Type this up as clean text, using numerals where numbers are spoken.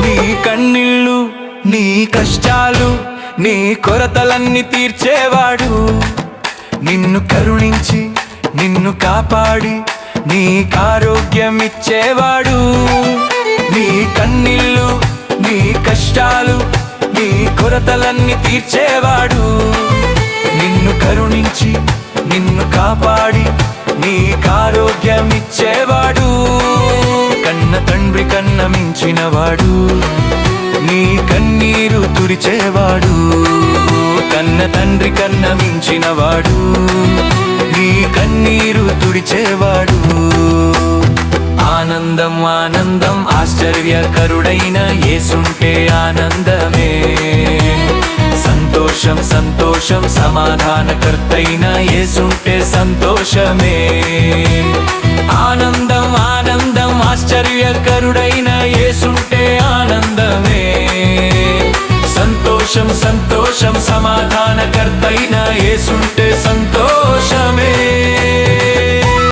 నీ కన్నీళ్ళు, నీ కష్టాలు, నీ కొరతలన్నీ తీర్చేవాడు. నిన్ను కరుణించి నిన్ను కాపాడి నీకారోగ్యం ఇచ్చేవాడు. నీ కన్నీళ్ళు, నీ కష్టాలు, నీ కొరతలన్నీ తీర్చేవాడు. నిన్ను కరుణించి నిన్ను కాపాడి నీకారోగ్యం ఇచ్చేవాడు. కన్న తండ్రి కన్న మించినవాడు, నీ కన్నీరు తుడిచేవాడు. కన్న తండ్రి కన్న మించినవాడు, నీ కన్నీరు తుడిచేవాడు. ఆనందం ఆనందం ఆశ్చర్యకరుడైన యేసుంటే ఆనందమే. సంతోషం సంతోషం సమాధానకర్తైన యేసుంటే సంతోషమే. ఆనందం ఆనందం ఆశ్చర్యకరుడైన యేసుంటే ఆనందమే. సంతోషం సంతోషం సమాధానకర్తైన యేసుంటే సంతోషమే.